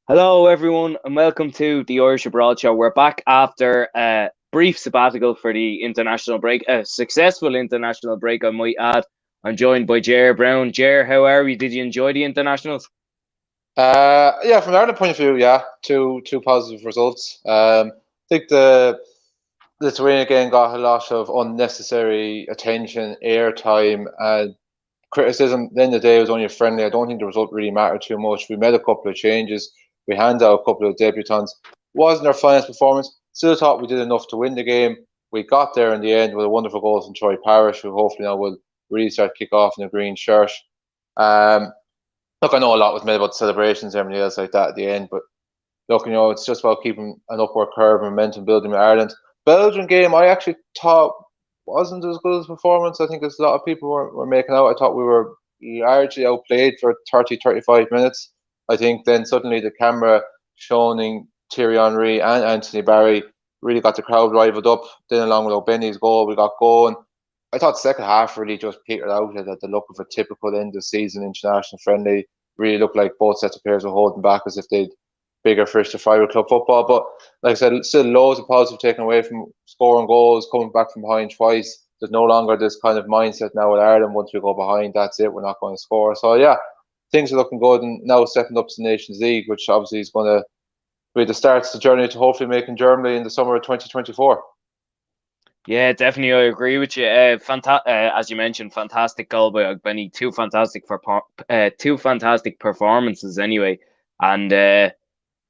Hello, everyone, and welcome to the Irish Abroad Show. We're back after a brief sabbatical for the international break, a successful international break, I might add. I'm joined by Jer Browne. Jer, how are we? Did you enjoy the internationals? Yeah, from an Ireland point of view, yeah, two positive results. I think the Lithuania game got a lot of unnecessary attention, airtime, and criticism. At the end of the day, it was only a friendly. I don't think the result really mattered too much. We made a couple of changes. We handed out a couple of debutants. Wasn't our finest performance. Still thought we did enough to win the game. We got there in the end with a wonderful goal from Troy Parrish, who hopefully now will really start kick off in a green shirt. Um, Look, I know a lot was made about celebrations and everything else like that at the end, but look, it's just about keeping an upward curve and momentum building with Ireland. Belgian game, I actually thought wasn't as good as performance. I think as a lot of people were making out. I thought we were largely outplayed for 30, 35 minutes. I think then suddenly the camera showing Thierry Henry and Anthony Barry really got the crowd rivaled up. Then along with Ogbene's goal, we got going. I thought the second half really just petered out at the look of a typical end of season international friendly. Really looked like both sets of players were holding back as if they'd bigger fish to fry with club football. But like I said, still loads of positive taken away from scoring goals, coming back from behind twice. There's no longer this kind of mindset now with Ireland. Once we go behind, that's it. We're not going to score. So yeah, things are looking good. And now stepping up to the Nations League, which obviously is going to be the start of the journey to hopefully making Germany in the summer of 2024. Yeah, definitely, I agree with you. As you mentioned, fantastic goal by Ogbene. Two fantastic performances anyway. And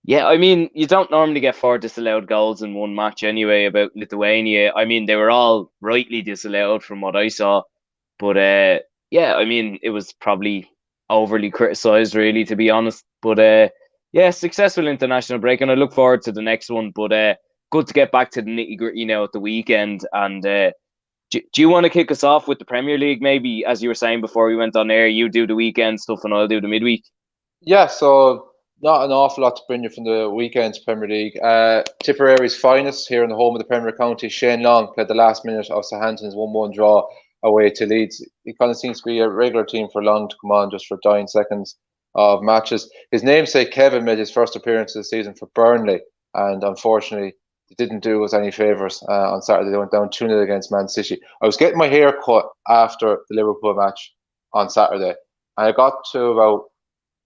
yeah, I mean, you don't normally get four disallowed goals in one match anyway. About Lithuania, I mean, they were all rightly disallowed from what I saw. But yeah, I mean, it was probably overly criticised, really, to be honest. But yeah, successful international break, and I look forward to the next one. But good to get back to the nitty gritty now at the weekend. And do you want to kick us off with the Premier League? Maybe, as you were saying before we went on air, you do the weekend stuff and I'll do the midweek. Yeah, so not an awful lot to bring you from the weekend's Premier League. Tipperary's finest here in the home of the Premier County, Shane Long played the last minute of Southampton's 1-1 draw away to Leeds. He kind of seems to be a regular team for Long to come on just for dying seconds of matches. His namesake Kevin made his first appearance of the season for Burnley, and unfortunately, he didn't do us any favours on Saturday. They went down 2-0 against Man City. I was getting my hair cut after the Liverpool match on Saturday, and I got to about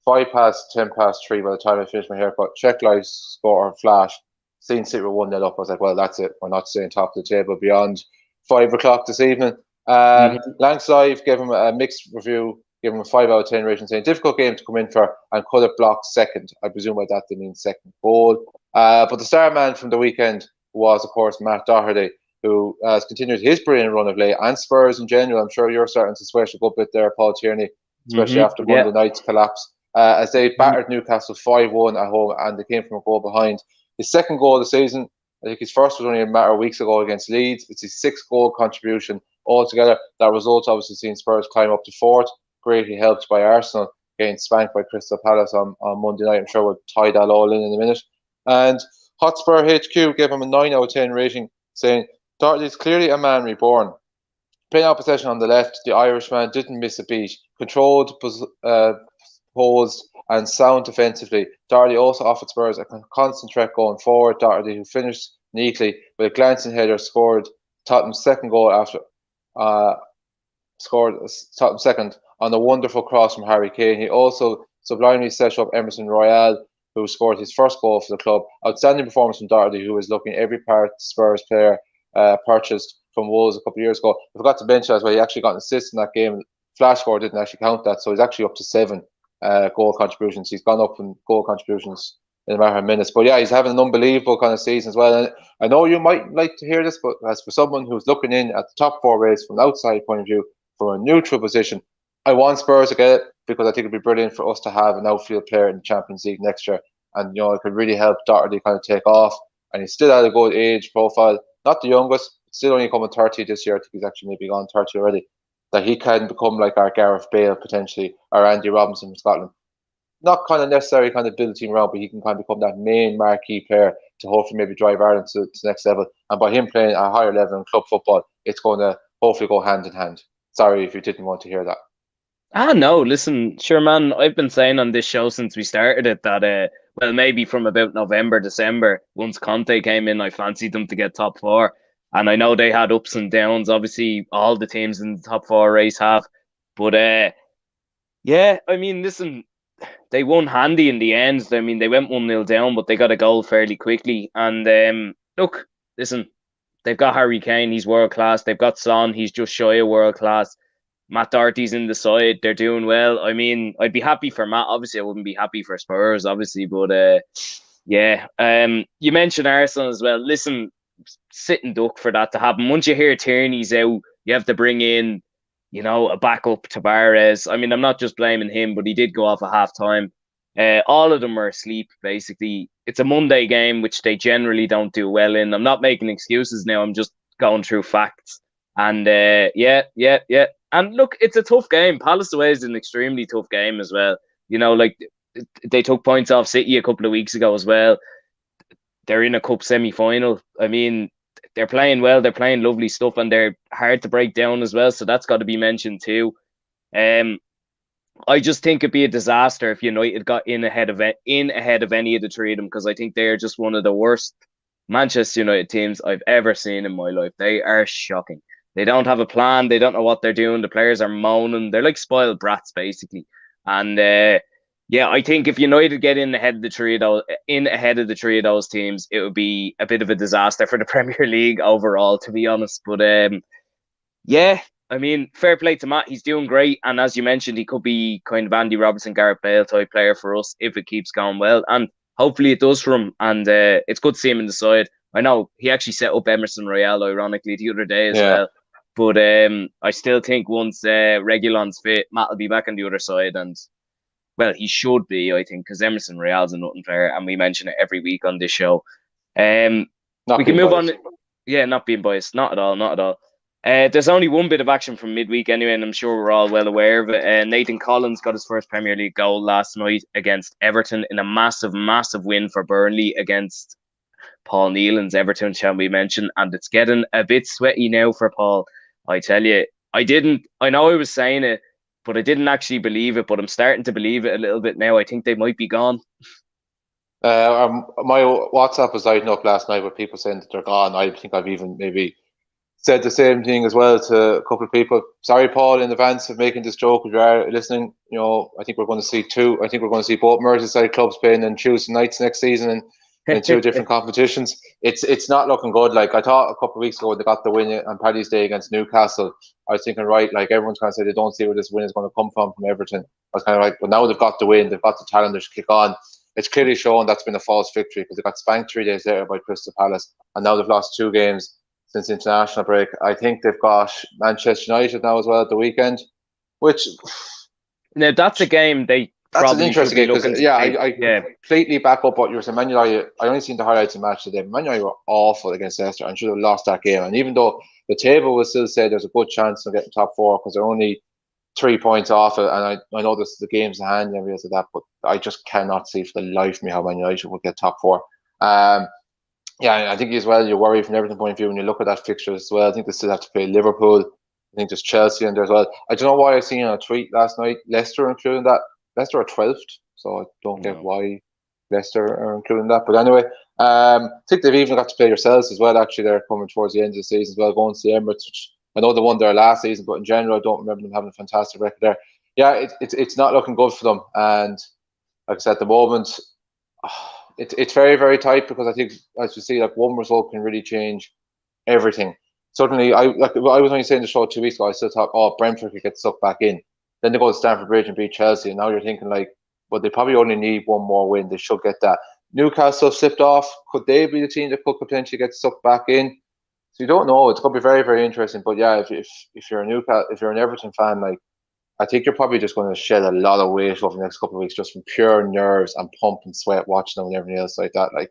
5 past, 10 past 3 by the time I finished my haircut. Check live score flash. Seen City were 1-0 up. I was like, well, that's it. We're not staying top of the table beyond 5 o'clock this evening. Hmm. Langside gave him a mixed review, gave him a 5 out of 10 rating, saying difficult game to come in for and could have blocked second. I presume by that they mean second goal. But the star man from the weekend was, of course, Matt Doherty, who has continued his brilliant run of late, and Spurs in general. I'm sure you're starting to sweat a good bit there, Paul Tierney, especially after Yeah. Monday night's collapse. As they battered Newcastle 5-1 at home and they came from a goal behind. His second goal of the season, I think his first was only a matter of weeks ago against Leeds. It's his sixth goal contribution altogether. That result obviously seen Spurs climb up to fourth, greatly helped by Arsenal getting spanked by Crystal Palace on Monday night. I'm sure we'll tie that all in a minute. And Hotspur HQ gave him a 9 out of 10 rating, saying, Doherty is clearly a man reborn. Playing out possession on the left, the Irishman didn't miss a beat. Controlled, posed, and sound defensively. Doherty also offered Spurs a constant threat going forward. Doherty, who finished neatly with a glancing header, Tottenham's second goal after uh, scored Tottenham's second on a wonderful cross from Harry Kane. He also sublimely set up Emerson Royale, who scored his first goal for the club. Outstanding performance from Doherty, who was looking every part Spurs player purchased from Wolves a couple of years ago. I forgot to mention as well, he actually got an assist in that game. Flash score didn't actually count that, so he's actually up to 7 goal contributions. He's gone up in goal contributions in a matter of minutes. But yeah, he's having an unbelievable kind of season as well. And I know you might like to hear this, but as for someone who's looking in at the top four race from an outside point of view, from a neutral position, I want Spurs to get it because I think it'd be brilliant for us to have an outfield player in the Champions League next year. And it could really help Doherty kind of take off. And he's still at a good age profile, not the youngest, still only coming 30 this year. I think he's actually maybe gone 30 already. That he can become like our Gareth Bale potentially, or Andy Robinson from Scotland. Not kind of necessarily kind of build the team around, but he can kind of become that main marquee player to hopefully maybe drive Ireland to the next level. And by him playing at a higher level in club football, it's going to hopefully go hand in hand. Sorry if you didn't want to hear that. Ah, no, listen, sure, man. I've been saying on this show since we started it that well, maybe from about November, December, once Conte came in, I fancied them to get top four. And I know they had ups and downs. Obviously, all the teams in the top four race have. But yeah, I mean, listen, they won handy in the end. I mean, they went 1-0 down, but they got a goal fairly quickly. And look, listen, they've got Harry Kane, he's world class. They've got Son, he's just shy of world class. Matt Doherty's in the side, they're doing well. I mean, I'd be happy for Matt. Obviously, I wouldn't be happy for Spurs, obviously, but yeah. You mentioned Arsenal as well. Listen, sit and duck for that to happen. Once you hear Tierney's out, you have to bring in, a backup Tavares. I mean, I'm not just blaming him, but he did go off at half time. All of them were asleep, basically. It's a Monday game, which they generally don't do well in. I'm not making excuses now. I'm just going through facts. And yeah. And look, it's a tough game. Palace away is an extremely tough game as well. Like they took points off City a couple of weeks ago as well. They're in a cup semi-final. I mean, they're playing well. They're playing lovely stuff, and they're hard to break down as well. So that's got to be mentioned too. I just think it'd be a disaster if United got in ahead of any of the three of them, because I think they are just one of the worst Manchester United teams I've ever seen in my life. They are shocking. They don't have a plan. They don't know what they're doing. The players are moaning. They're like spoiled brats, basically. And yeah, I think if United get in ahead of the three of those teams, it would be a bit of a disaster for the Premier League overall, to be honest. But yeah, I mean, fair play to Matt. He's doing great. And as you mentioned, he could be kind of Andy Robertson, Gareth Bale type player for us if it keeps going well. And hopefully it does for him. And it's good to see him in the side. I know he actually set up Emerson Royale, ironically, the other day as well. But I still think once Reguilon's fit, Matt will be back on the other side. And well, he should be, I think, because Emerson Royale's a nothing player, and we mention it every week on this show. We can move on. Yeah, not being biased. Not at all. There's only one bit of action from midweek anyway, and I'm sure we're all well aware of it. Nathan Collins got his first Premier League goal last night against Everton in a massive, massive win for Burnley against Paul Nealon's Everton, shall we mention. And it's getting a bit sweaty now for Paul. I tell you, I know I was saying it, but I didn't actually believe it, but I'm starting to believe it a little bit now. I think they might be gone. My WhatsApp was lighting up last night with people saying that they're gone. I think I've even maybe said the same thing as well to a couple of people. Sorry, Paul, in advance of making this joke. If you are listening, I think we're going to see two. I think we're going to see both Merseyside clubs playing on Tuesday nights next season in two different competitions. It's not looking good. Like I thought a couple of weeks ago, they got the win on Paddy's Day against Newcastle. I was thinking, right, like everyone's going to say they don't see where this win is going to come from Everton. I was kind of like, but now they've got the win, they've got the talent, they should kick on. It's clearly shown that's been a false victory because they got spanked 3 days later by Crystal Palace, and now they've lost 2 games since the international break. I think they've got Manchester United now as well at the weekend, which now that's a game they. That's an interesting game because I completely back up what you were saying. Man United, I only seen the highlights of the match today. Man United were awful against Leicester and should have lost that game. And even though the table will still say there's a good chance of getting top 4 because they're only 3 points off it, and I know this is the game's in hand and everything like that, but I just cannot see for the life of me how Man United would get top 4. Yeah, I think as well you worry from everything point of view when you look at that fixture as well. I think they still have to play Liverpool. I think there's Chelsea in there as well. I don't know why I seen on a tweet last night Leicester including that. Leicester are 12th, so I don't get why Leicester are including that. But anyway, I think they've even got to play yourselves as well. Actually, they're coming towards the end of the season as well, going to the Emirates, which I know they won there last season, but in general, I don't remember them having a fantastic record there. Yeah, it's not looking good for them. And like I said, at the moment, it's very, very tight because I think, as you see, like one result can really change everything. Suddenly, I was only saying the show 2 weeks ago, I still thought, Brentford could get sucked back in. Then they go to Stamford Bridge and beat Chelsea, and now you're thinking like, well, they probably only need one more win. They should get that. Newcastle slipped off. Could they be the team that could potentially get sucked back in? So you don't know. It's going to be very, very interesting. But yeah, if you're an Everton fan, like I think you're probably just going to shed a lot of weight over the next couple of weeks just from pure nerves and pump and sweat watching them and everything else like that. Like,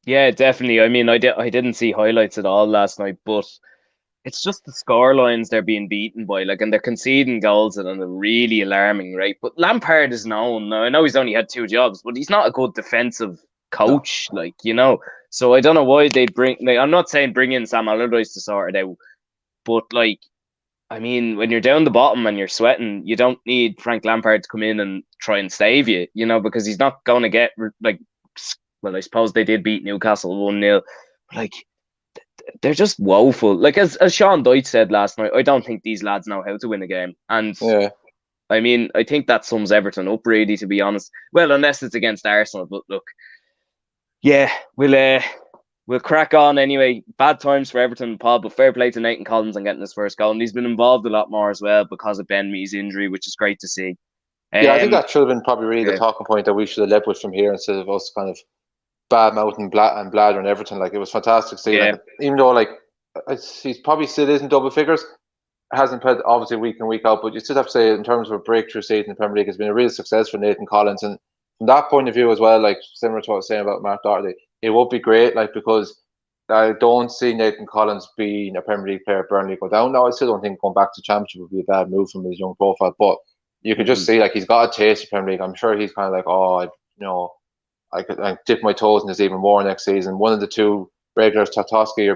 yeah, definitely. I mean, I didn't see highlights at all last night, but it's just the score lines they're being beaten by, like, and they're conceding goals at a really alarming rate. But Lampard is known. Now, I know he's only had 2 jobs, but he's not a good defensive coach, So I don't know why they'd bring. Like, I'm not saying bring in Sam Allardyce to sort it out, but like, I mean, when you're down the bottom and you're sweating, you don't need Frank Lampard to come in and try and save you, because he's not going to get like. Well, I suppose they did beat Newcastle 1-0. Like they're just woeful. Like as Sean Dyche said last night, I don't think these lads know how to win a game. And Yeah. I mean, I think that sums Everton up, really, to be honest. Well, unless it's against Arsenal. But look, yeah, we'll crack on anyway. Bad times for Everton and Paul, but fair play to Nathan Collins on getting his first goal. And he's been involved a lot more as well because of Ben Mee's injury, which is great to see. Yeah, I think that should have been probably really the Yeah. talking point that we should have led with from here instead of us kind of bad mouthing and bladder and Everton. Like, it was fantastic to see. Yeah. Like, even though he's probably still isn't double figures, hasn't played obviously week in week out, but you still have to say in terms of a breakthrough season in the Premier League, it's been a real success for Nathan Collins. And from that point of view as well, like similar to what I was saying about Matt Doherty, it would be great, like, because I don't see Nathan Collins being a Premier League player at Burnley go down. Now, I still don't think going back to Championship would be a bad move from his young profile, but you can just see like he's got a taste of Premier League. I'm sure he's kind of like, I could dip my toes in this even more next season. One of the two regulars, Tarkowski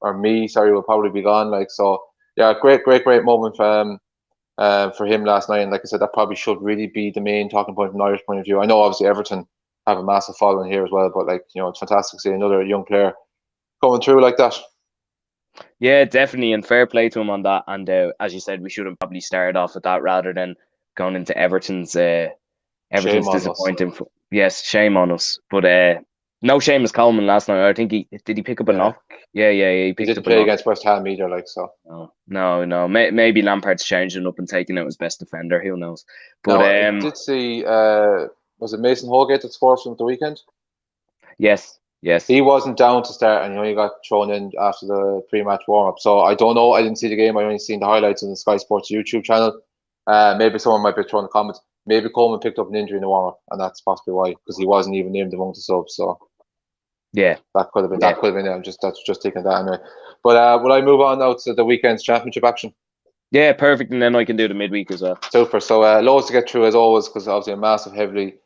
or me, will probably be gone. Like, so, yeah, great moment for him last night. And like I said, that probably should really be the main talking point from an Irish point of view. I know obviously Everton have a massive following here as well, but it's fantastic to see another young player coming through like that. Yeah, definitely, and fair play to him on that. And as you said, we should have probably started off with that rather than going into Everton's disappointing. Yes, shame on us. But no shame as Coleman last night. I think he pick up a knock. Yeah, he picked didn't up play a knock against West Ham either, like, so. No. Maybe Lampard's changing up and taking out his best defender. Who knows? But I did see. Was it Mason Holgate that scored from the weekend? Yes. He wasn't down to start, and he only got thrown in after the pre-match warm-up. So I don't know. I didn't see the game. I only seen the highlights on the Sky Sports YouTube channel. Maybe someone might be throwing the comments. Maybe Coleman picked up an injury in the warm-up, and that's possibly why, because he wasn't even named among the subs. So yeah, that could have been. That could have been. That's just taking that anyway. But will I move on now to the weekend's championship action? Yeah, perfect. And then I can do the midweek as well. Super. So loads to get through as always, because obviously a massive, heavy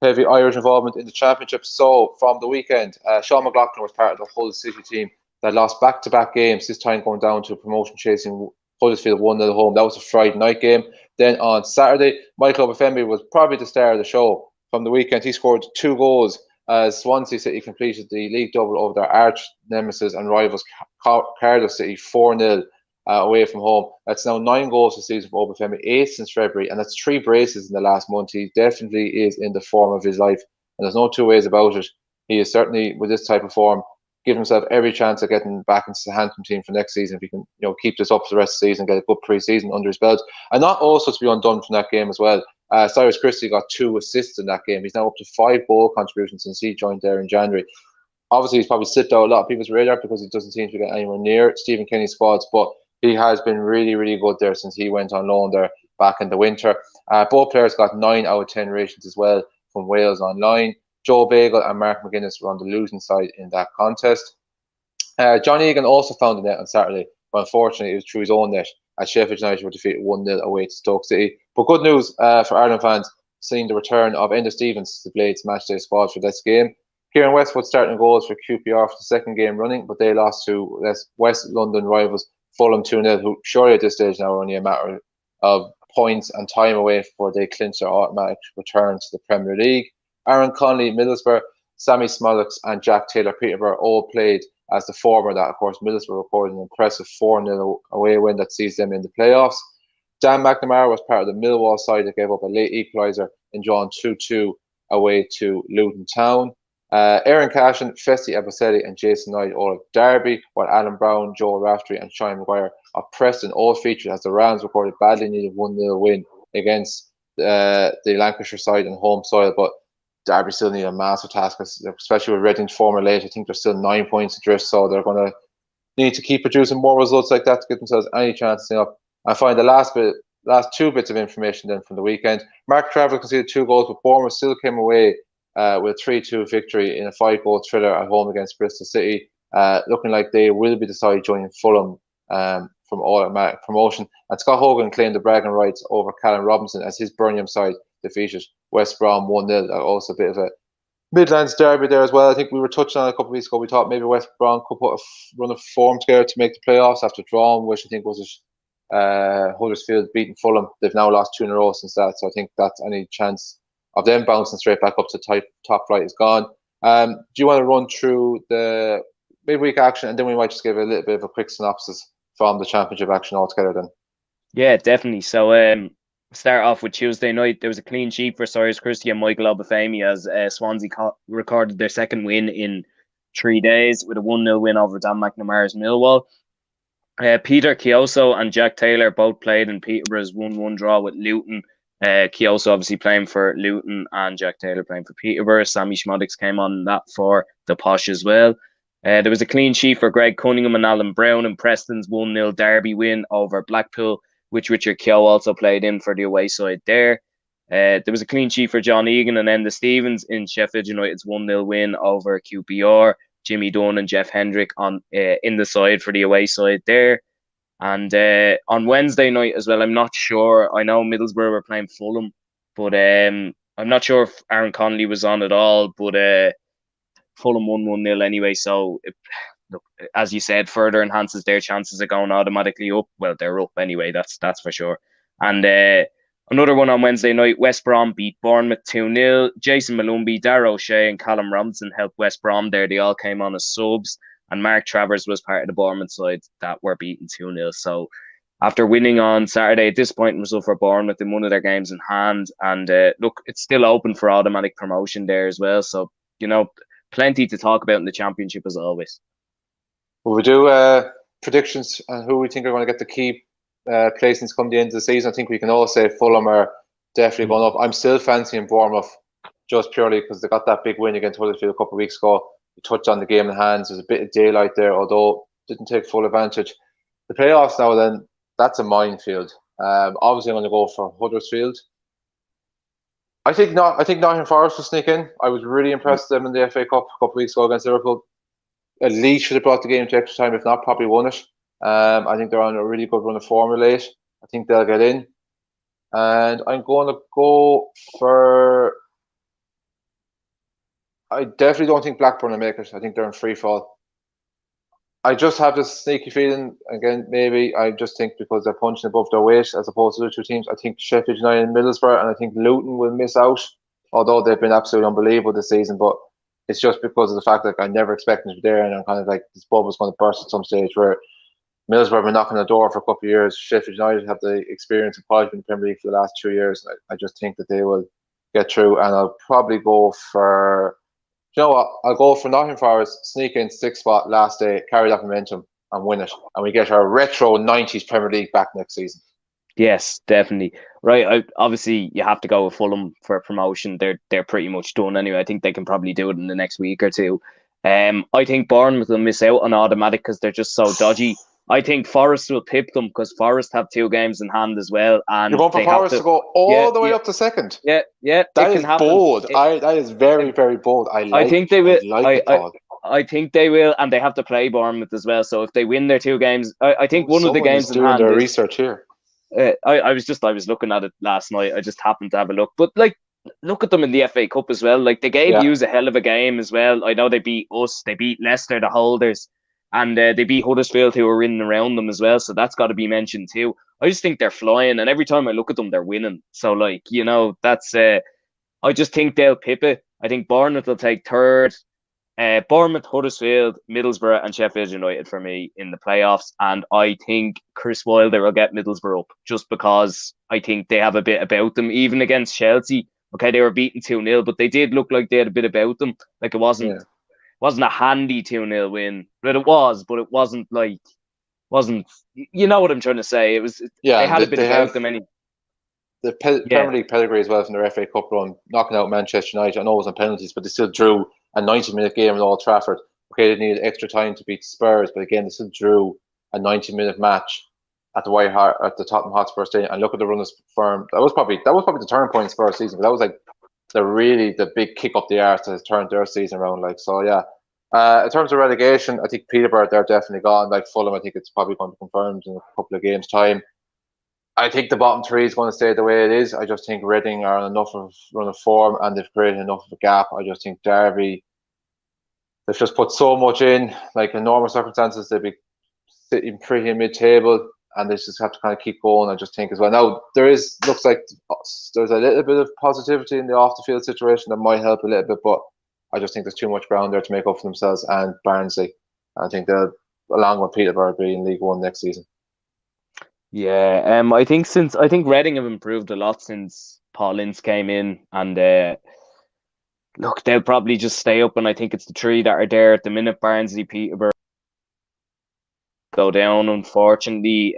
Irish involvement in the championship. So from the weekend, Sean McLaughlin was part of the Hull City team that lost back-to-back games, this time going down to a promotion-chasing Huddersfield 1-0 at home. That was a Friday night game. Then on Saturday, Micheal Obafemi was probably the star of the show. From the weekend, he scored 2 goals as Swansea City completed the league double over their arch nemesis and rivals Cardiff City 4-0 away from home. That's now 9 goals this season for Obafemi, 8 since February, and that's 3 braces in the last month. He definitely is in the form of his life, and there's no two ways about it. He is certainly, with this type of form, give himself every chance of getting back into the Hampton team for next season if he can, keep this up for the rest of the season, get a good pre-season under his belt. And not also to be undone from that game as well. Cyrus Christie got 2 assists in that game. He's now up to 5 goal contributions since he joined there in January. Obviously, he's probably slipped out a lot of people's radar because he doesn't seem to get anywhere near Stephen Kenny's squads, but he has been really, really good there since he went on loan there back in the winter. Both players got 9 out of 10 ratings as well from Wales Online. Joe Bagel and Mark McGuinness were on the losing side in that contest. John Egan also found the net on Saturday, but unfortunately it was through his own net as Sheffield United were defeated 1-0 away to Stoke City. But good news for Ireland fans, seeing the return of Enda Stevens to the Blades matchday squad for this game. Kieran Westwood starting goals for QPR for the second game running, but they lost to West London rivals Fulham 2-0, who surely at this stage now are only a matter of points and time away before they clinch their automatic return to the Premier League. Aaron Connolly, Middlesbrough, Sammy Smollocks and Jack Taylor, Peterborough all played as the former. That, of course, Middlesbrough recorded an impressive 4-0 away win that sees them in the playoffs. Dan McNamara was part of the Millwall side that gave up a late equaliser and drawn 2-2 away to Luton Town. Aaron Cashin, Festi Abaselli and Jason Knight all of Derby, while Alan Browne, Joel Raftery and Shane Maguire of Preston all featured as the Rams recorded badly needed 1-0 win against the Lancashire side on home soil. But Derby still need a massive task, especially with Reading's former late. I think they're still 9 points adrift, so they're going to need to keep producing more results like that to give themselves any chance to stay up. I find the last 2 bits of information then from the weekend. Mark Travers conceded 2 goals, but Bournemouth still came away with a 3-2 victory in a 5-goal thriller at home against Bristol City, looking like they will be the side joining Fulham from automatic promotion. And Scott Hogan claimed the bragging rights over Callum Robinson as his Birmingham side defeated West Brom 1-0. Also a bit of a Midlands derby there as well. I think we were touching on a couple of weeks ago. We thought maybe West Brom could put a run of form together to make the playoffs after drawing, which I think was Huddersfield beating Fulham. They've now lost 2 in a row since that. So I think that any chance of them bouncing straight back up to top flight is gone. Do you want to run through the midweek action, and then we might just give a little bit of a quick synopsis from the championship action altogether then? Yeah, definitely. So start off with Tuesday night. There was a clean sheet for Cyrus Christie and Micheal Obafemi as Swansea recorded their second win in 3 days with a 1-0 win over Dan McNamara's Millwall. Peter Chioso and Jack Taylor both played in Peterborough's 1-1 draw with Luton. Chioso obviously playing for Luton and Jack Taylor playing for Peterborough. Sammy Schmoddix came on that for the Posh as well. There was a clean sheet for Greg Cunningham and Alan Browne in Preston's 1-0 Derby win over Blackpool, which Richard Keogh also played in for the away side there. There was a clean sheet for John Egan and Enda Stevens in Sheffield United's 1-0 win over QPR. Jimmy Dunn and Jeff Hendrick on in the side for the away side there. And on Wednesday night as well, I'm not sure. I know Middlesbrough were playing Fulham, but I'm not sure if Aaron Connolly was on at all. But Fulham won 1-0 anyway. So, look, as you said, further enhances their chances of going automatically up. Well, they're up anyway, that's for sure. And another one on Wednesday night, West Brom beat Bournemouth 2-0. Jason Malumbi, Darragh O'Shea and Callum Robinson helped West Brom there. They all came on as subs. And Mark Travers was part of the Bournemouth side that were beaten 2-0. So after winning on Saturday, a disappointing result for Bournemouth in one of their games in hand. And look, it's still open for automatic promotion there as well. So, plenty to talk about in the Championship as always. Will we do predictions on who we think are going to get the key placings come the end of the season? I think we can all say Fulham are definitely going up. I'm still fancying Bournemouth just purely because they got that big win against Huddersfield a couple of weeks ago. We touched on the game in hands. There's a bit of daylight there, although didn't take full advantage. The playoffs now, then, that's a minefield. Obviously, I'm going to go for Huddersfield. I think Nottingham Forest will sneak in. I was really impressed with them in the FA Cup a couple of weeks ago against Liverpool. At least should have brought the game to extra time, if not, probably won it. I think they're on a really good run of form late. I think they'll get in. And I'm going to go for... I definitely don't think Blackburn will make it. I think they're in free fall. I just have this sneaky feeling, again, maybe I just think because they're punching above their weight as opposed to the two teams, I think Sheffield United and Middlesbrough, and I think Luton will miss out, although they've been absolutely unbelievable this season. But it's just because of the fact that I never expected them to be there, and I'm kind of like, this bubble's going to burst at some stage where Middlesbrough have been knocking the door for a couple of years. Sheffield United have the experience and quality in the Premier League for the last 2 years. I just think that they will get through, and I'll probably go for... You know what? I'll go for Nottingham Forest, sneak in 6th spot last day, carry that momentum and win it. And we get our retro 90s Premier League back next season. Yes, definitely. Right. Obviously, you have to go with Fulham for promotion. They're pretty much done anyway. I think they can probably do it in the next week or two. I think Bournemouth will miss out on automatic because they're just so dodgy. I think Forest will pip them because Forest have 2 games in hand as well. And you're going for Forest to go all the way up to second? Yeah. That is bold. That is very, very bold. I think they will. I think they will, and they have to play Bournemouth as well. So if they win their 2 games, I think one of the games in hand. Doing their research here. I was looking at it last night. I just happened to have a look, but look at them in the FA Cup as well. They gave you a hell of a game as well. I know they beat us, they beat Leicester, the holders, and they beat Huddersfield, who were in and around them as well. So that's got to be mentioned too. I just think they're flying, and every time I look at them, they're winning. So that's. I just think they'll pip it. I think Bournemouth will take 3rd. Bournemouth, Huddersfield, Middlesbrough and Sheffield United for me in the playoffs. And I think Chris Wilder will get Middlesbrough up just because I think they have a bit about them. Even against Chelsea, okay, they were beaten 2-0, but they did look like they had a bit about them. It wasn't a handy 2-0 win, but it wasn't you know what I'm trying to say. They had a bit about them anyway. The Premier League pedigree as well from their FA Cup run, knocking out Manchester United. I know it was on penalties, but they still drew a 90-minute game at Old Trafford. Okay, they needed extra time to beat Spurs, but again, they still drew a 90-minute match at the Tottenham Hotspur Stadium. And look at the run of firm. That was probably the turning point in Spurs season. But that was the big kick up the arse that has turned their season around. So yeah. In terms of relegation, I think Peterborough, they're definitely gone. Fulham, I think it's probably going to be confirmed in a couple of games' time. I think the bottom 3 is going to stay the way it is. I just think Reading are on enough of run of form and they've created enough of a gap. I just think Derby, they've just put so much in. In normal circumstances, they'd be sitting pretty mid-table. and they just have to kind of keep going. I just think as well. Now looks like there's a little bit of positivity in the off the field situation that might help a little bit, but I just think there's too much ground there to make up for themselves and Barnsley. I think they'll, along with Peterborough, be in League One next season. Yeah, I think Reading have improved a lot since Paul Ince came in, and look, they'll probably just stay up, and I think it's the three that are there at the minute: Barnsley, Peterborough go down. Unfortunately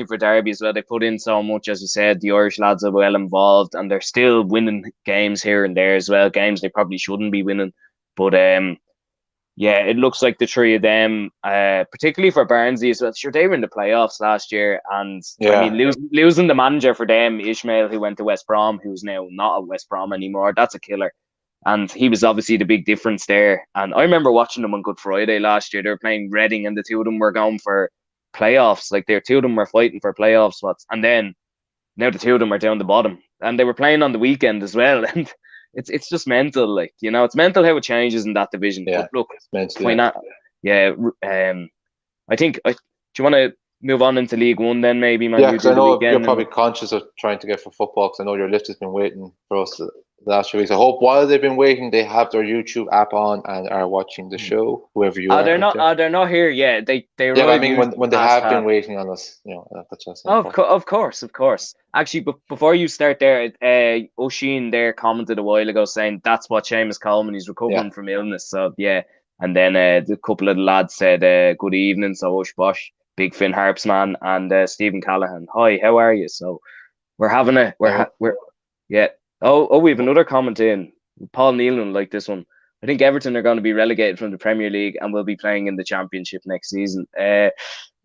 for Derby as well, they put in so much, as you said. The Irish lads are well involved, and they're still winning games here and there as well. Games they probably shouldn't be winning, but yeah, it looks like the three of them, particularly for Barnsley as well. Sure, they were in the playoffs last year, and I mean, losing the manager for them, Ishmael, who went to West Brom, who's now not at West Brom anymore, that's a killer. And he was obviously the big difference there. And I remember watching them on Good Friday last year. They were playing Reading, and the two of them were going for playoffs. Like, the two of them were fighting for playoff spots. And then now the two of them are down the bottom, and they were playing on the weekend as well. And it's just mental, like, you know, it's mental how it changes in that division. Yeah, but look, it's mental. why not? Yeah, I think. Do you want to move on into League One then, maybe, man? Yeah, because I know you're probably conscious of trying to get for football, because I know your list has been waiting for us the last few weeks. I hope while they've been waiting, they have their YouTube app on and are watching the show. Whoever you are, they're not here. Yeah, they. Yeah, I mean, when they have been waiting on us, you know, that's what I'm saying. Of course. Actually, before you start there, O'Sheen there commented a while ago saying that's what Seamus Coleman, he's recovering from illness. So yeah, and then a couple of the lads said good evening. So Osh Bosh, Big Finn Harpsman, and Stephen Callahan. Hi, how are you? So we're having yeah. We have another comment in. Paul Nealon like this one. I think Everton are going to be relegated from the Premier League and will be playing in the Championship next season.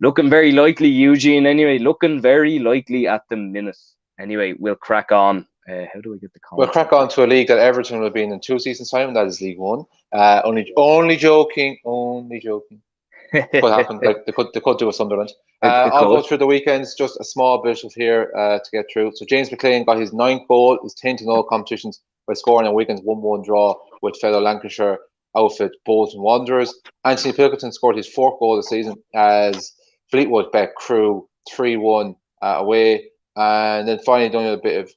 Looking very likely, Eugene. Anyway, looking very likely at the minute. Anyway, we'll crack on. How do we get the comment? We'll crack on to a league that Everton will be in 2 seasons' time, and that is League One. Only joking. Could happen. Like they could do a Sunderland. I'll go through the weekends, just a small bit of here to get through. So James McLean got his 9th goal, his 10th in all competitions, by scoring a Wigan's 1-1 draw with fellow Lancashire outfit Bolton Wanderers. Anthony Pilkington scored his 4th goal this season as Fleetwood bet Crew 3-1 away. And then finally, done a bit of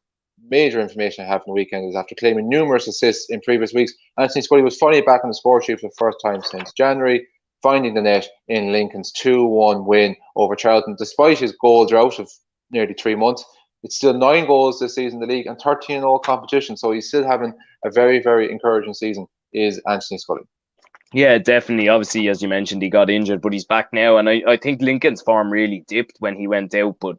major information I have from the weekend is after claiming numerous assists in previous weeks, Anthony Scully was finally back on the score sheet for the first time since January, finding the net in Lincoln's 2-1 win over Charlton. Despite his goal drought of nearly 3 months, it's still 9 goals this season in the league and 13 in all competitions. So he's still having a very, very encouraging season, is Anthony Scully. Yeah, definitely. Obviously, as you mentioned, he got injured, but he's back now. And I think Lincoln's form really dipped when he went out. But,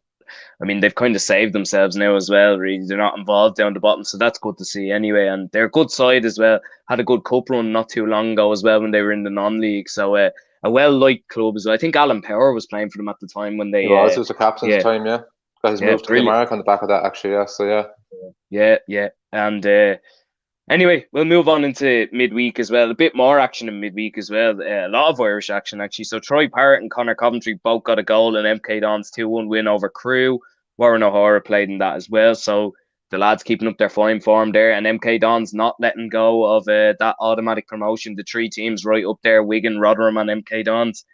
I mean, they've kind of saved themselves now as well, really. They're not involved down the bottom, so that's good to see anyway. And they're a good side as well. Had a good cup run not too long ago as well when they were in the non-league. So a well-liked club as well. I think Alan Power was playing for them at the time when they... He was the captain at the time, yeah. Got his move to Kilmarnock on the back of that, actually, yeah. So, yeah. Yeah. And... anyway, we'll move on into midweek as well. A bit more action in midweek as well. A lot of Irish action, actually. So Troy Parrott and Conor Coventry both got a goal in MK Dons 2-1 win over Crewe. Warren O'Hara played in that as well. So the lads keeping up their fine form there. And MK Dons not letting go of that automatic promotion. The 3 teams right up there, Wigan, Rotherham and MK Dons.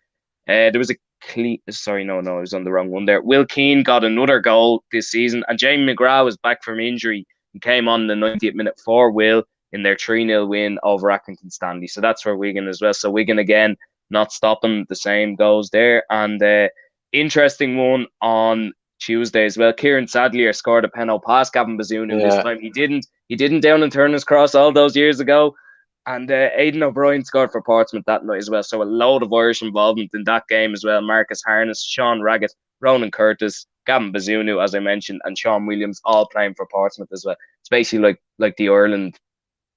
There was a I was on the wrong one there. Will Keane got another goal this season. And Jamie McGrath was back from injury. He came on the 90th minute for Will in their 3-0 win over Accrington Stanley. So that's for Wigan as well. So Wigan again, not stopping, the same goes there. And interesting one on Tuesday as well. Kieran Sadlier scored a penalty past Gavin Bazunu this time. He didn't down and turn his cross all those years ago. And Aidan O'Brien scored for Portsmouth that night as well. So a load of Irish involvement in that game as well. Marcus Harness, Sean Raggett, Ronan Curtis, Gavin Bazunu, as I mentioned, and Sean Williams all playing for Portsmouth as well. It's basically like the Ireland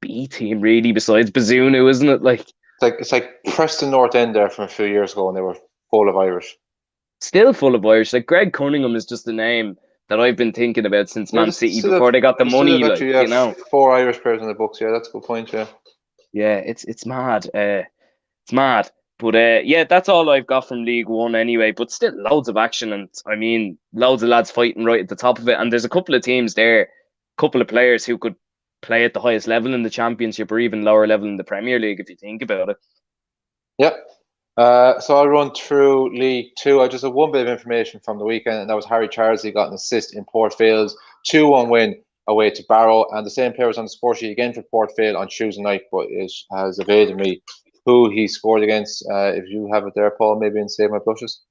B team, really, besides Bazunu, isn't it? It's like Preston North End there from a few years ago, and they were full of Irish. Still full of Irish. Like Greg Cunningham is just a name that I've been thinking about since Man City before they got the money. You know, 4 Irish players in the books. Yeah, that's a good point. Yeah, it's mad. It's mad. But that's all I've got from League One anyway. But still, loads of action, and I mean, loads of lads fighting right at the top of it. And there's a couple of teams there, a couple of players who could play at the highest level in the Championship or even lower level in the Premier League, if you think about it. Yep. So I'll run through League Two. I just have one bit of information from the weekend, and that was Harry Chiedozie got an assist in Port Vale's 2-1 win away to Barrow. And the same player was on the score sheet again for Port Vale on Tuesday night, but it has evaded me who he scored against. If you have it there, Paul, maybe and save my blushes.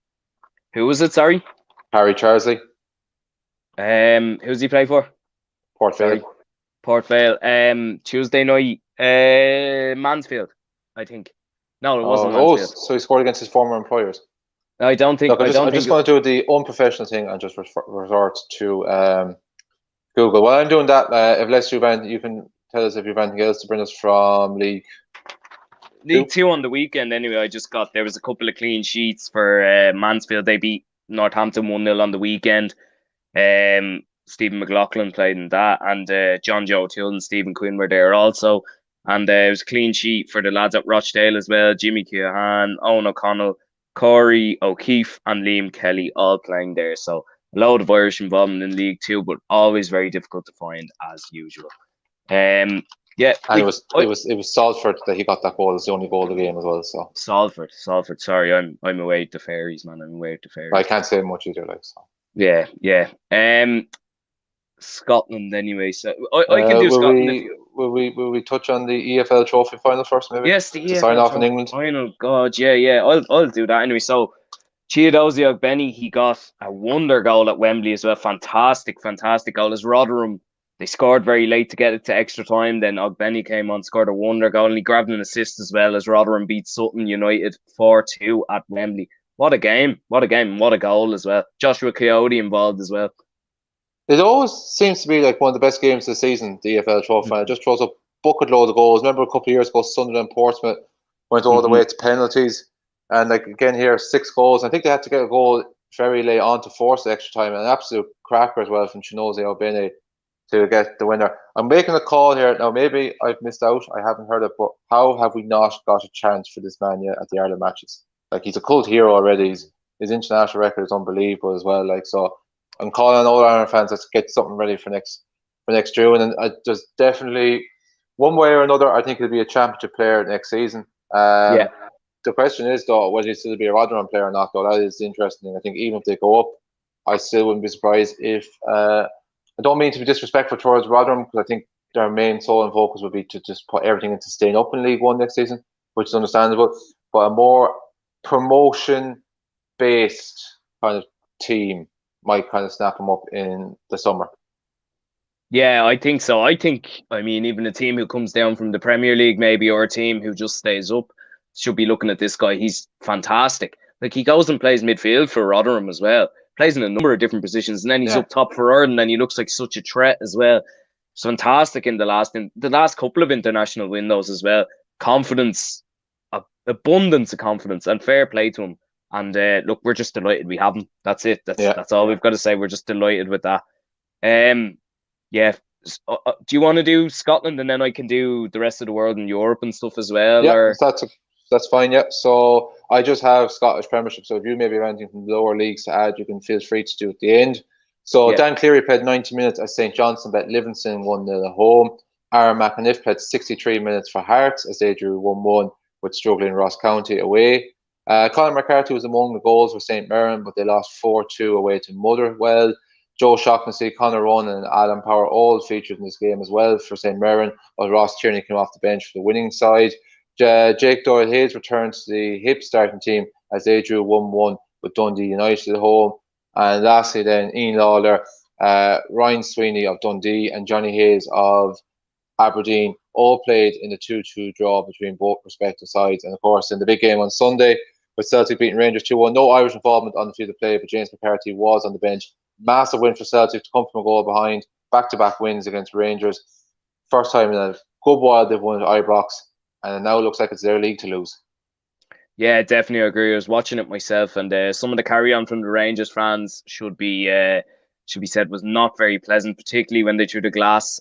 Who was it? Sorry, Harry Chiedozie. Who's he play for? Port Vale. Port Vale. Tuesday night. Mansfield, I think. No, it wasn't Mansfield. So he scored against his former employers. I don't think. Look, I just want to do the unprofessional thing and just resort to Google. While I'm doing that, if you can tell us if you have anything else to bring us from League Two on the weekend. Anyway, there was a couple of clean sheets for Mansfield. They beat Northampton 1-0 on the weekend. Stephen McLaughlin played in that, and John Joe O'Toole and Stephen Quinn were there also. And it was a clean sheet for the lads at Rochdale as well. Jimmy Keohane, Owen O'Connell, Corey O'Keefe, and Liam Kelly all playing there. So a load of Irish involvement in League Two, but always very difficult to find as usual. Yeah, and it was Salford that he got that goal. It's the only goal of the game as well. So Salford. Sorry, I'm away at the Fairies, man. I'm away at the Fairies. I can't say much either, like so. Yeah. Scotland anyway. So I can do Scotland. Will we touch on the EFL Trophy final first, maybe? Yes, the EFL sign off in England. Final. God, yeah. I'll do that anyway. So Chiedozie Ogbene, he got a wonder goal at Wembley as well. Fantastic goal. As Rotherham, they scored very late to get it to extra time. Then Ogbene came on, scored a wonder goal, and he grabbed an assist as well as Rotherham beat Sutton United 4-2 at Wembley. What a game. What a goal as well. Joshua Coyote involved as well. It always seems to be like one of the best games of the season, the EFL Trophy. It just throws up bucket load of goals. Remember a couple of years ago, Sunderland Portsmouth went all the way to penalties. And like again here, 6 goals. I think they had to get a goal very late on to force the extra time. And an absolute cracker as well from Chiedozie Ogbene to get the winner. I'm making a call here. Now, maybe I've missed out. I haven't heard it. But how have we not got a chance for this man yet at the Ireland matches? Like, he's a cult hero already. His international record is unbelievable as well. Like, so I'm calling on all Ireland fans, let's get something ready for next June. And there's definitely, one way or another, I think he'll be a championship player next season. The question is, though, whether he'll still be a Rotherham player or not, though. That is interesting. I think even if they go up, I still wouldn't be surprised if... I don't mean to be disrespectful towards Rotherham, because I think their main soul and focus would be to just put everything into staying up in League One next season, which is understandable. But a more promotion-based kind of team might kind of snap them up in the summer. Yeah, I think so. I mean, even a team who comes down from the Premier League maybe, or a team who just stays up, should be looking at this guy. He's fantastic. Like, he goes and plays midfield for Rotherham as well. Plays in a number of different positions, and then he's up top for Ireland, and he looks like such a threat as well. It's fantastic in the last couple of international windows as well. Confidence, abundance of confidence, and fair play to him. And look, we're just delighted we have him. That's it. That's all we've got to say. We're just delighted with that. Do you want to do Scotland, and then I can do the rest of the world and Europe and stuff as well? Yeah, or? That's fine. Yeah. So I just have Scottish Premiership. So if you maybe have anything from the lower leagues to add, you can feel free to do at the end. So Dan Cleary played 90 minutes as St Johnstone bet Livingston 1-0 at home. Aaron McAniff played 63 minutes for Hearts as they drew 1-1 with struggling Ross County away. Colin McCarthy was among the goals for St Mirren, but they lost 4-2 away to Motherwell. Joe Shaughnessy, Conor Ronan, and Alan Power all featured in this game as well for St Mirren, while Ross Tierney came off the bench for the winning side. Jake Doyle-Hayes returned to the Hib starting team as they drew 1-1 with Dundee United at home. And lastly then, Ian Lawler, Ryan Sweeney of Dundee and Johnny Hayes of Aberdeen all played in the 2-2 draw between both respective sides. And of course, in the big game on Sunday, with Celtic beating Rangers 2-1, no Irish involvement on the field of play, but James McCarthy was on the bench. Massive win for Celtic to come from a goal behind. Back-to-back wins against Rangers. First time in a good while they've won at Ibrox, and it now looks like it's their league to lose. Yeah, definitely agree. I was watching it myself, and some of the carry-on from the Rangers fans should be said was not very pleasant, particularly when they threw the glass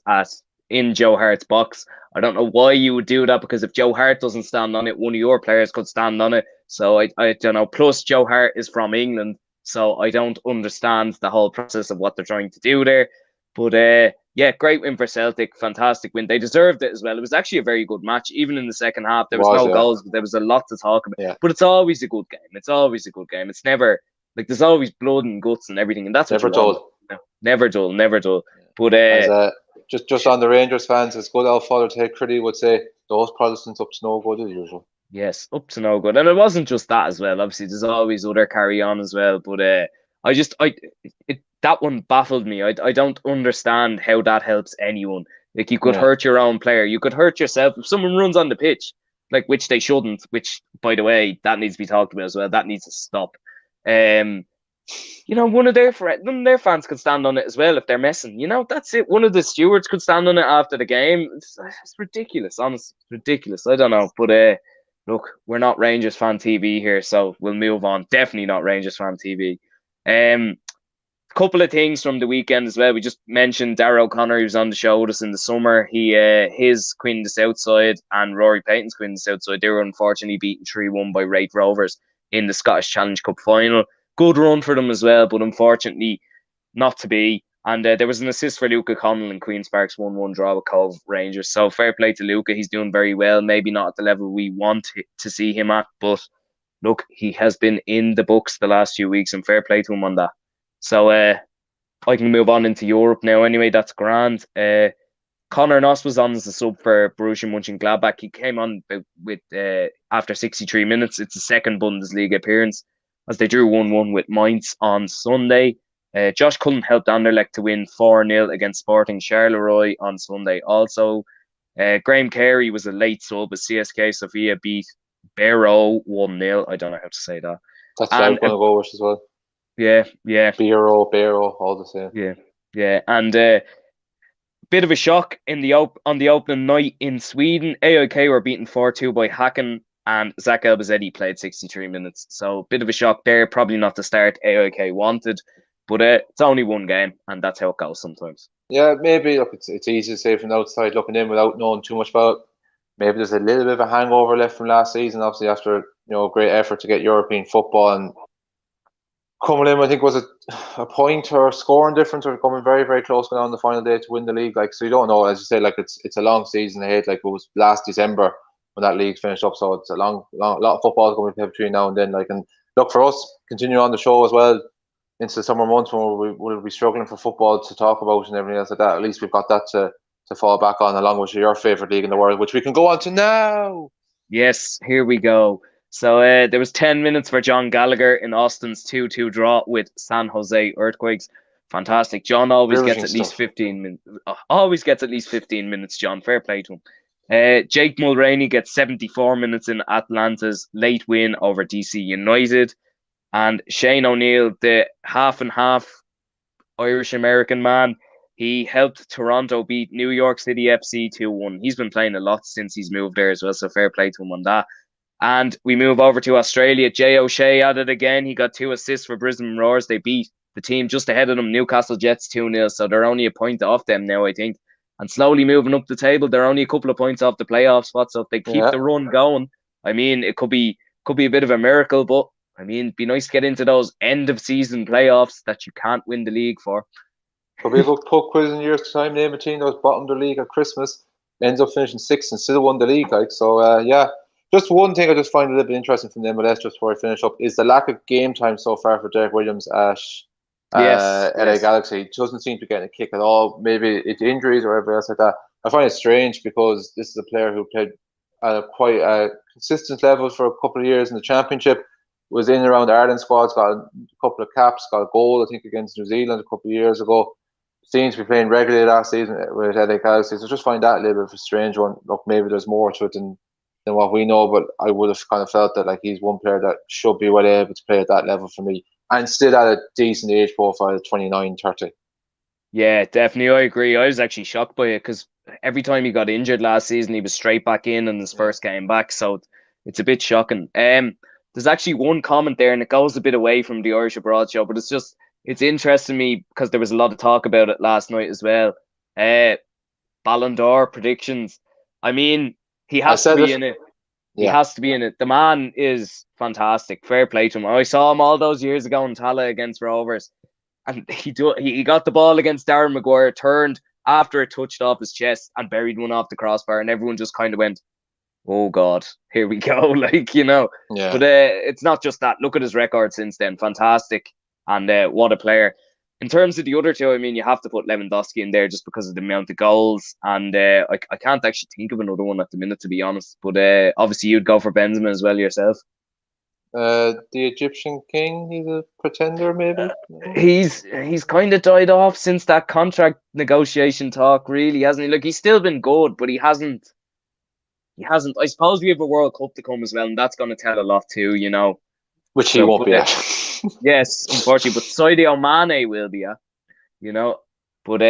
in Joe Hart's box. I don't know why you would do that, because if Joe Hart doesn't stand on it, one of your players could stand on it. So I don't know. Plus, Joe Hart is from England, so I don't understand the whole process of what they're trying to do there. But yeah, great win for Celtic. Fantastic win. They deserved it as well. It was actually a very good match. Even in the second half, there was no goals, but there was a lot to talk about. Yeah. But it's always a good game. It's always a good game. It's never like there's always blood and guts and everything, and that's what Never you want. dull. No, never dull, never dull. But just on the Rangers fans, as good old Father Ted Critty would say, those Protestants up to no good as usual. yes, up to no good. And it wasn't just that as well. Obviously, there's always other carry on as well. But that one baffled me. I don't understand how that helps anyone. Like, you could hurt your own player. You could hurt yourself. If someone runs on the pitch, like, which they shouldn't, which, by the way, that needs to be talked about as well. That needs to stop. One of their fans could stand on it as well if they're messing. That's it. One of the stewards could stand on it after the game. It's ridiculous, honestly. It's ridiculous. I don't know. But look, we're not Rangers fan TV here, so we'll move on. Definitely not Rangers fan TV. Couple of things from the weekend as well. We just mentioned Darragh O'Connor, who was on the show with us in the summer. His Queen of the Southside and Rory Payton's Queen of the Southside, they were unfortunately beaten 3-1 by Wraith Rovers in the Scottish Challenge Cup final. Good run for them as well, but unfortunately not to be. And there was an assist for Luca Connell in Queen's Park's 1-1 draw with Cove Rangers. So fair play to Luca. He's doing very well. Maybe not at the level we want to see him at, but look, he has been in the books the last few weeks, and fair play to him on that. So I can move on into Europe now. Anyway, that's grand. Conor Noss was on as a sub for Borussia Mönchengladbach. He came on with after 63 minutes. It's a second Bundesliga appearance as they drew 1-1 with Mainz on Sunday. Josh Cullen helped Anderlecht to win 4-0 against Sporting Charleroi on Sunday. Also, Graham Carey was a late sub as CSK Sofia beat Barrow 1-0. I don't know how to say that. That's what I was going to go with as well. Yeah. Barrow, all the same. Yeah. And bit of a shock on the opening night in Sweden. AIK were beaten 4-2 by Häcken, and Zach Elbazetti played 63 minutes. So bit of a shock there. Probably not the start AIK wanted, but it's only one game, and that's how it goes sometimes. Yeah, maybe. Look, it's easy to say from the outside looking in without knowing too much about it. Maybe there's a little bit of a hangover left from last season. Obviously, after great effort to get European football, and coming in, I think, was a point or scoring difference, or coming very, very close going on the final day to win the league. Like, so you don't know. As you say, like it's a long season ahead. Like, it was last December when that league finished up, so it's a lot of football going to be between now and then. Like, and look, for us, continue on the show as well into the summer months when we'll be struggling for football to talk about and everything else like that. At least we've got that to fall back on, along with your favourite league in the world, which we can go on to now. Yes, here we go. So there was 10 minutes for John Gallagher in Austin's 2-2 draw with San Jose Earthquakes. Fantastic. John always gets at least 15 minutes. Always gets at least 15 minutes, John. Fair play to him. Jake Mulroney gets 74 minutes in Atlanta's late win over DC United. And Shane O'Neill, the half and half Irish-American man, he helped Toronto beat New York City FC 2-1. He's been playing a lot since he's moved there as well, so fair play to him on that. And we move over to Australia. Jay O'Shea at it again. He got 2 assists for Brisbane Roars. They beat the team just ahead of them, Newcastle Jets 2-0, so they're only a point off them now, I think. And slowly moving up the table, they're only a couple of points off the playoff spot, so if they keep the run going, I mean, it could be a bit of a miracle, but I mean, it'd be nice to get into those end-of-season playoffs that you can't win the league for. Could be a good pub quiz in a year's time. Name a team that was bottom of the league at Christmas, ends up finishing 6th and still won the league. Like, so, yeah. Just one thing I just find a little bit interesting from the MLS, just before I finish up, is the lack of game time so far for Derek Williams at LA Galaxy. He doesn't seem to be getting a kick at all. Maybe it's injuries or whatever else like that. I find it strange because this is a player who played at quite a consistent level for a couple of years in the Championship, was in and around the Ireland squads, got a couple of caps, got a goal, I think, against New Zealand a couple of years ago. Seems to be playing regularly last season with LA Galaxy. So I just find that a little bit of a strange one. Look, maybe there's more to it than what we know, but I would have kind of felt that like he's one player that should be well able to play at that level for me, and still at a decent age profile, 29, 30. Yeah, definitely. I agree. I was actually shocked by it because every time he got injured last season, he was straight back in his first game back. So it's a bit shocking. There's actually one comment there, and it goes a bit away from the Irish Abroad show, but it's interesting to me because there was a lot of talk about it last night as well. Ballon d'Or predictions. I mean, he has to be in it. He has to be in it. The man is fantastic. Fair play to him. I saw him all those years ago in Tala against Rovers, and he got the ball against Darren Maguire, turned after it touched off his chest and buried one off the crossbar, and everyone just kind of went, "Oh God, here we go!" Like, you know. Yeah. But it's not just that. Look at his record since then. Fantastic, and what a player. In terms of the other two, I mean, you have to put Lewandowski in there just because of the amount of goals, and I can't actually think of another one at the minute, to be honest. But obviously, you'd go for Benzema as well yourself. The Egyptian king, he's a pretender, maybe. He's kind of died off since that contract negotiation talk, really, hasn't he? Like, he's still been good, but he hasn't. He hasn't. I suppose we have a World Cup to come as well, and that's going to tell a lot too, you know. Which he So, won't be at. Yes, unfortunately, but Sadio Mane will be at, you know. But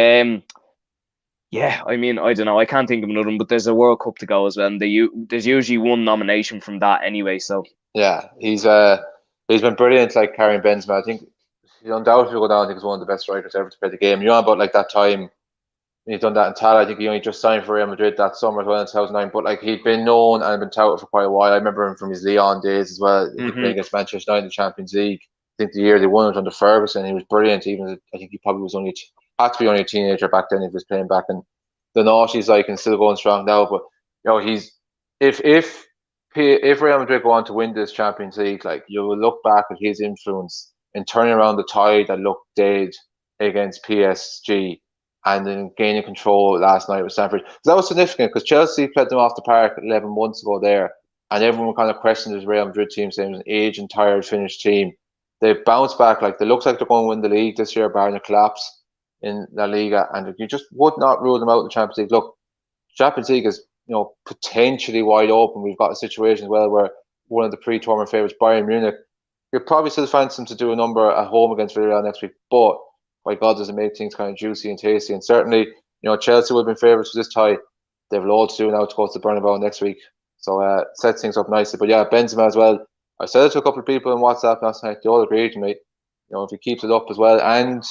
yeah, I mean, I don't know. I can't think of another one, but there's a World Cup to go as well, and there's usually one nomination from that anyway. So yeah, he's been brilliant, like carrying Benzema. I think he undoubtedly will go down. I think he's one of the best strikers ever to play the game. You know about like that time he's done that in Tal. I think he only just signed for Real Madrid that summer as well in 2009. But like he'd been known and been touted for quite a while. I remember him from his Lyon days as well. He played against Manchester United in the Champions League. I think the year they won it under Ferguson, he was brilliant. Even I think he probably was had to be only a teenager back then if he was playing back in the noughties, like, and still going strong now. But you know, he's if Real Madrid go on to win this Champions League, like you will look back at his influence in turning around the tide that looked dead against PSG and then gaining control last night with Stamford. That was significant because Chelsea played them off the park 11 months ago there, and everyone kind of questioned this Real Madrid team, saying it was an aged, tired, finished team. They bounced back. Like, it looks like they're going to win the league this year, barring a collapse in La Liga, and you just would not rule them out in the Champions League. Look, Champions League is, you know, potentially wide open. We've got a situation as well where one of the pre-tournament favourites, Bayern Munich, you'll probably still fancy them to do a number at home against Villarreal next week, but by God, does it make things kind of juicy and tasty. And certainly, you know, Chelsea would have been favourites for this tie. They have loads to do now to go to the Bernabeu next week. So sets things up nicely. But yeah, Benzema as well. I said it to a couple of people in WhatsApp last night. They all agreed to me. You know, if he keeps it up as well. And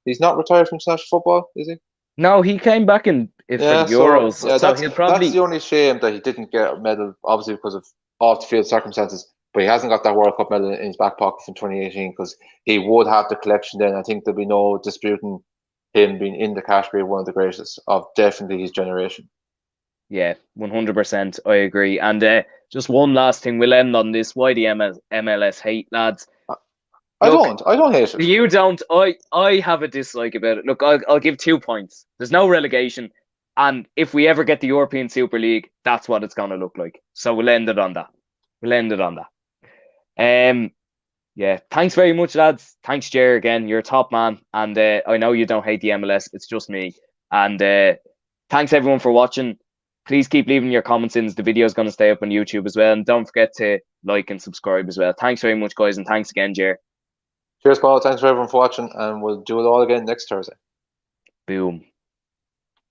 he's not retired from international football, is he? No, he came back in for the Euros. So he'll probably... That's the only shame that he didn't get a medal, obviously because of off-the-field circumstances. But he hasn't got that World Cup medal in his back pocket from 2018 because he would have the collection then. I think there'll be no disputing him being in the category of one of the greatest of definitely his generation. Yeah, 100%. I agree. And just one last thing. We'll end on this. Why the MLS hate, lads? I don't hate it. You don't. I have a dislike about it. Look, I'll give 2 points. There's no relegation. And if we ever get the European Super League, that's what it's going to look like. So we'll end it on that. Yeah, thanks very much, lads. Thanks, Jer, again. You're a top man. And I know you don't hate the MLS. It's just me. And thanks, everyone, for watching. Please keep leaving your comments in. The video is going to stay up on YouTube as well. And don't forget to like and subscribe as well. Thanks very much, guys. And thanks again, Jer. Cheers, Paul. Thanks for everyone for watching. And we'll do it all again next Thursday. Boom.